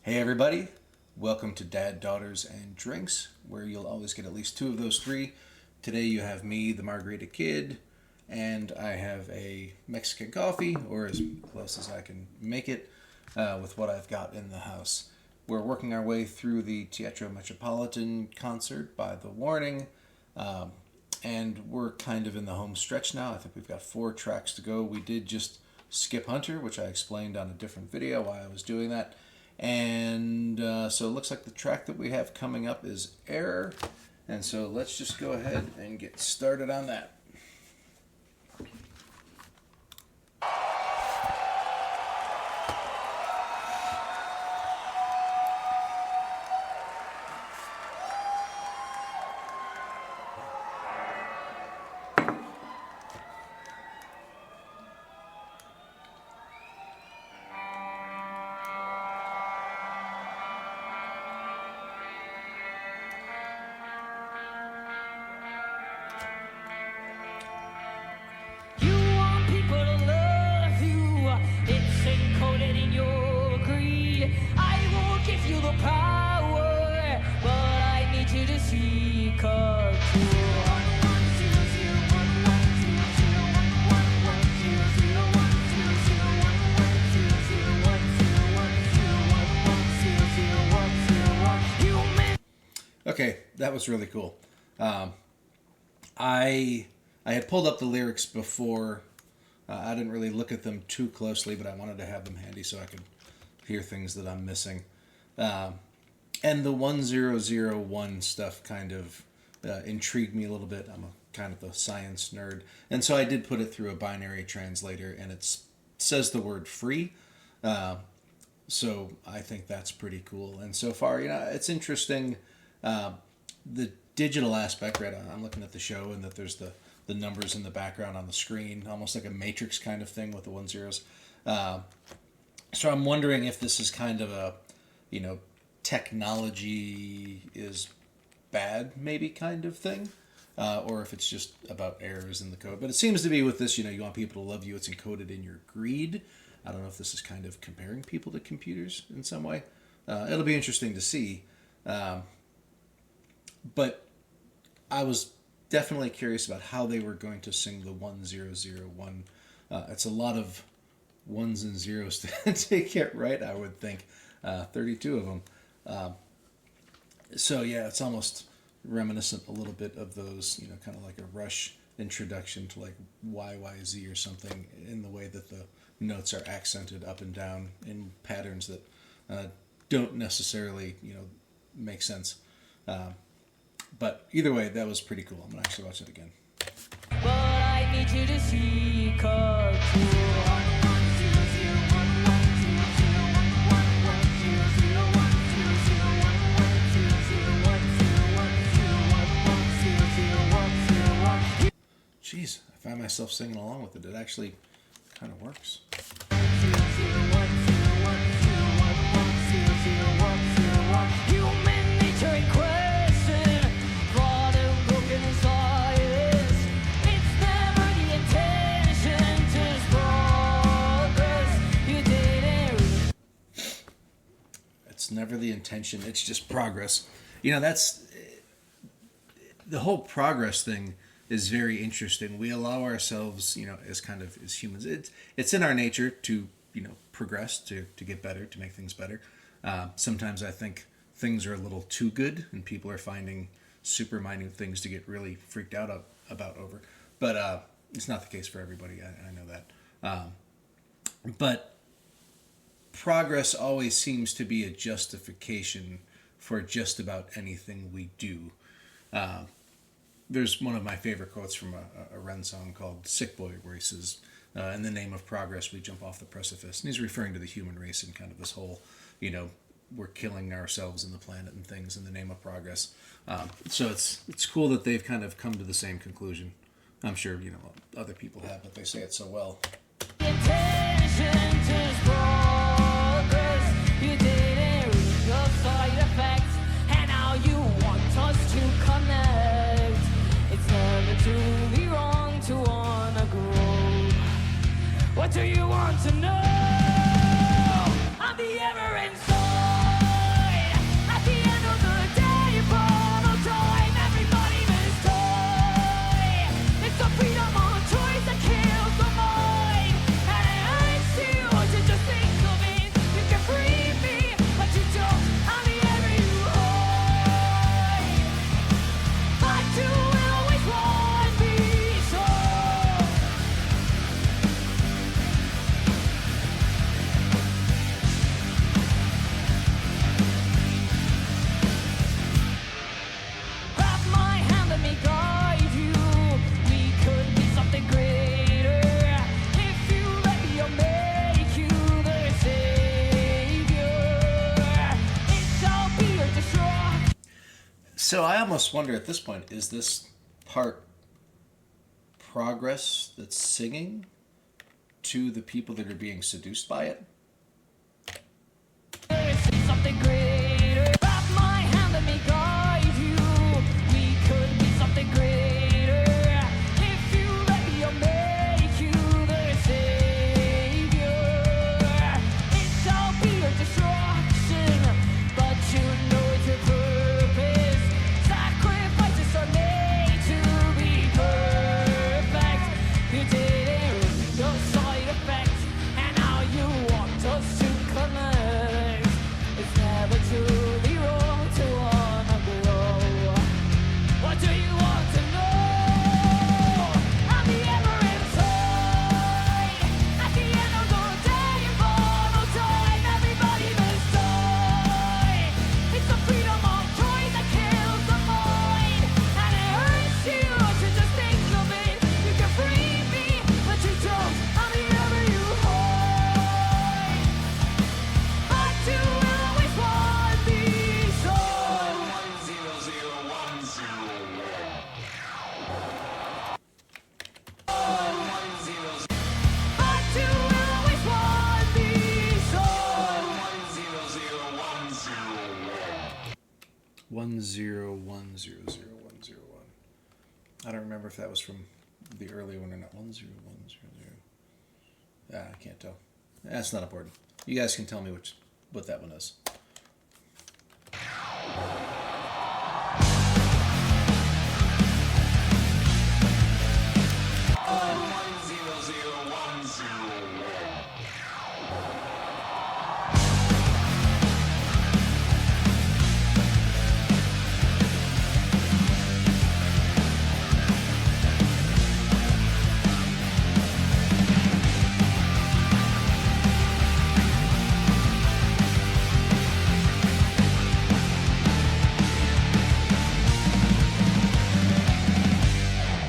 Hey everybody, welcome to Dad, Daughters, and Drinks, where you'll always get at least two of those three. Today you have me, the Margarita Kid, and I have a Mexican coffee, or as close as I can make it, with what I've got in the house. We're working our way through the Teatro Metropolitan concert by The Warning, and we're kind of in the home stretch now. I think we've got 4 tracks to go. We did just skip Hunter, which I explained on a different video why I was doing that. And so it looks like the track that we have coming up is Error. And so let's just go ahead and get started on that. Okay, that was really cool. I had pulled up the lyrics before. I didn't really look at them too closely, but I wanted to have them handy so I could hear things that I'm missing. And the 1001 stuff kind of intrigued me a little bit. I'm a kind of a science nerd. And so I did put it through a binary translator, and it says the word free. So I think that's pretty cool. And so far, it's interesting. The digital aspect, right? I'm looking at the show, and that there's the numbers in the background on the screen, almost like a Matrix kind of thing with the 1 zeros. So I'm wondering if this is kind of a, technology is bad, maybe kind of thing, or if it's just about errors in the code. But it seems to be with this, you want people to love you. It's encoded in your greed. I don't know if this is kind of comparing people to computers in some way. It'll be interesting to see. But I was definitely curious about how they were going to sing the 1001. It's a lot of ones and zeros to get right, I would think. 32 of them. So yeah, it's almost reminiscent a little bit of those, kind of like a Rush introduction to like YYZ or something, in the way that the notes are accented up and down in patterns that don't necessarily, make sense. But either way, that was pretty cool. I'm going to actually watch it again. But I need you to see Jeez, I found myself singing along with it. It actually kind of works. Human nature in question. It's never the intention, it's just progress. That's the whole progress thing is very interesting. We allow ourselves, as humans, it's in our nature to, progress, to get better, to make things better. Sometimes I think things are a little too good, and people are finding super minute things to get really freaked out about over. But it's not the case for everybody. I know that. But progress always seems to be a justification for just about anything we do. There's one of my favorite quotes from a Ren song called Sick Boy, where he says, in the name of progress, we jump off the precipice. And he's referring to the human race and kind of this whole, we're killing ourselves and the planet and things in the name of progress. So it's cool that they've kind of come to the same conclusion. I'm sure, other people have, but they say it so well. You didn't read your side effects, and now you want us to connect. It's never to be wrong to wanna grow. What do you want to know? I'm the ever-in soul. So I almost wonder at this point, is this part progress that's singing to the people that are being seduced by it? Something greater. Wrap my hand, let me guide you. We could be something greater. If you let me, I'll make you the savior. It shall be your destruction, but you know it's your purpose. Sacrifices are made to be perfect. You didn't read the side effects, and now you want us to connect. It's never truly wrong to wanna grow. What do you want to know? I'm the ever inside. At the end of the day, in final time, everybody must die. It's the freedom of choice that kills the mind, and it hurts you to just think of it. You can free me, but you don't. I'm the ever you hide. But you will always want me so. 10010. But you will always want me so. 101000101. I don't remember if that was from the early one or not. 10100. I can't tell. That's not important. You guys can tell me what that one is.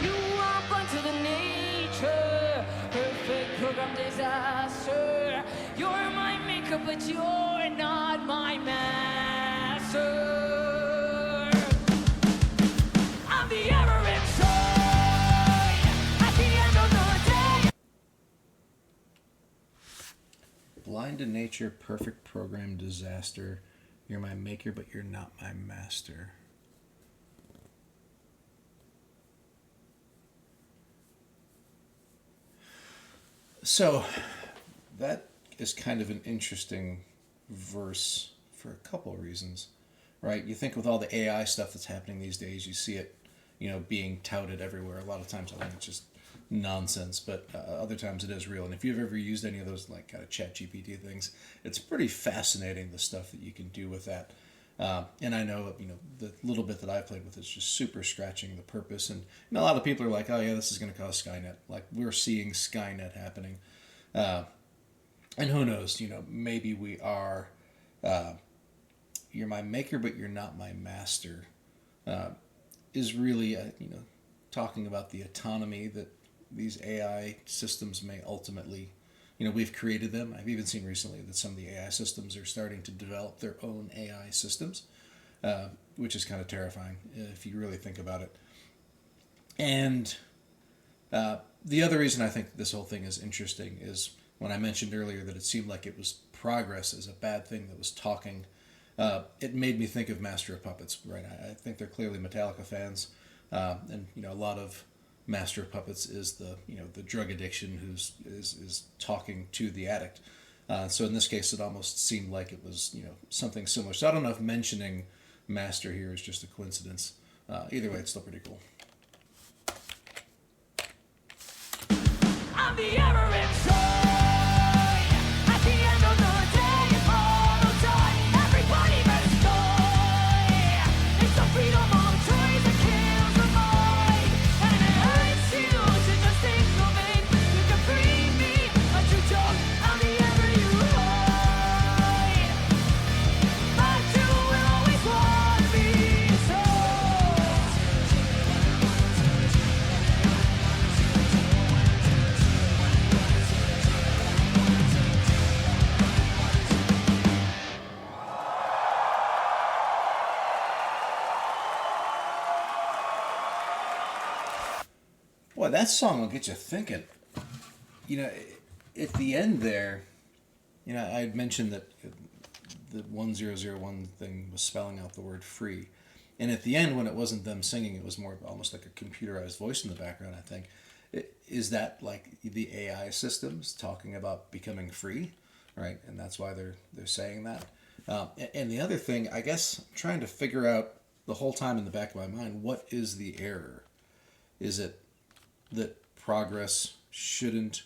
You are born to the nature, perfect program disaster. You're my maker, but you're not my master. I'm the error inside. At the end of the day. Blind to nature, perfect program disaster. You're my maker, but you're not my master. So, that is kind of an interesting verse for a couple of reasons, right? You think with all the AI stuff that's happening these days, you see it, being touted everywhere. A lot of times I think it's just nonsense, but other times it is real. And if you've ever used any of those like kind of chat GPT things, it's pretty fascinating the stuff that you can do with that. And I know, the little bit that I played with is just super scratching the purpose. And a lot of people are like, oh yeah, this is going to cause Skynet. Like we're seeing Skynet happening. And who knows, maybe we are, you're my maker, but you're not my master, is really, talking about the autonomy that these AI systems may ultimately, we've created them. I've even seen recently that some of the AI systems are starting to develop their own AI systems, which is kind of terrifying if you really think about it. And the other reason I think this whole thing is interesting is when I mentioned earlier that it seemed like it was progress as a bad thing that was talking. It made me think of Master of Puppets, right? I think they're clearly Metallica fans, and a lot of Master of Puppets is the drug addiction is talking to the addict. So in this case, it almost seemed like it was something similar. So I don't know if mentioning Master here is just a coincidence. Either way, it's still pretty cool. I'm the error inside. At the end of the day, in final time, everybody must die. It's the freedom of choice that kills the mind, and it hurts you to just think of it. You can free me, but you don't. I'm the error you hide, but you will always want me so. Boy, that song will get you thinking. You know, at the end there, you know, I had mentioned that the 1001 thing was spelling out the word free. And at the end, when it wasn't them singing, it was more almost like a computerized voice in the background, I think. Is that like the AI systems talking about becoming free, right? And that's why they're saying that. And the other thing, I guess, I'm trying to figure out the whole time in the back of my mind, what is the error? Is it that progress shouldn't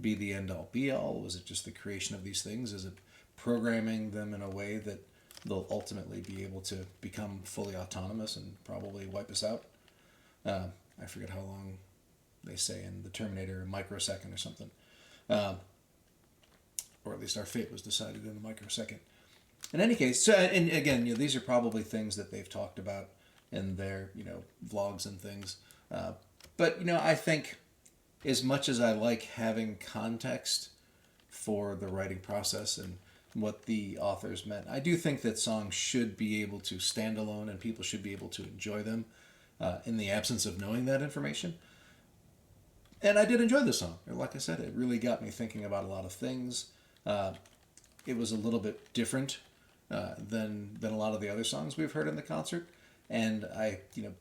be the end-all be-all? Was it just the creation of these things? Is it programming them in a way that they'll ultimately be able to become fully autonomous and probably wipe us out? I forget how long they say in the Terminator, a microsecond or something. Or at least our fate was decided in a microsecond. In any case, so, and again, you know, these are probably things that they've talked about in their, you know, vlogs and things. But, you know, I think as much as I like having context for the writing process and what the authors meant, I do think that songs should be able to stand alone and people should be able to enjoy them in the absence of knowing that information. And I did enjoy the song. Like I said, it really got me thinking about a lot of things. It was a little bit different than a lot of the other songs we've heard in the concert. And I, you know,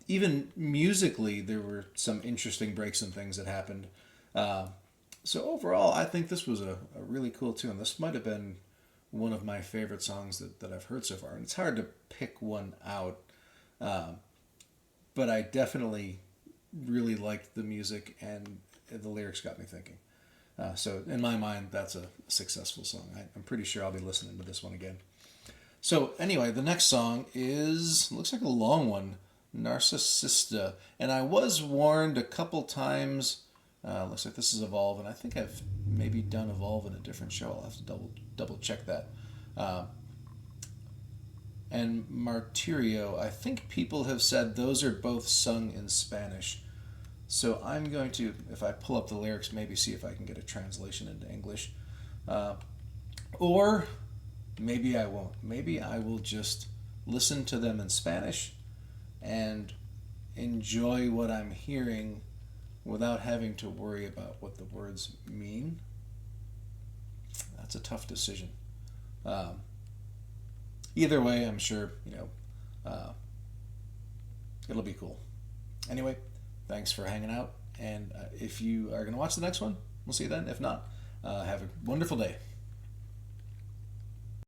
even musically, there were some interesting breaks and things that happened. So overall, I think this was a really cool tune. This might have been one of my favorite songs that I've heard so far. And it's hard to pick one out. But I definitely really liked the music, and the lyrics got me thinking. So in my mind, that's a successful song. I'm pretty sure I'll be listening to this one again. So anyway, the next song looks like a long one, Narcissista. And I was warned a couple times, looks like this is Evolve, and I think I've maybe done Evolve in a different show. I'll have to double check that. And Martirio, I think people have said those are both sung in Spanish. So I'm going to, if I pull up the lyrics, maybe see if I can get a translation into English. Or maybe I won't. Maybe I will just listen to them in Spanish and enjoy what I'm hearing without having to worry about what the words mean. That's a tough decision. Either way, I'm sure, you know, it'll be cool. Anyway, thanks for hanging out. And if you are going to watch the next one, we'll see you then. If not, have a wonderful day.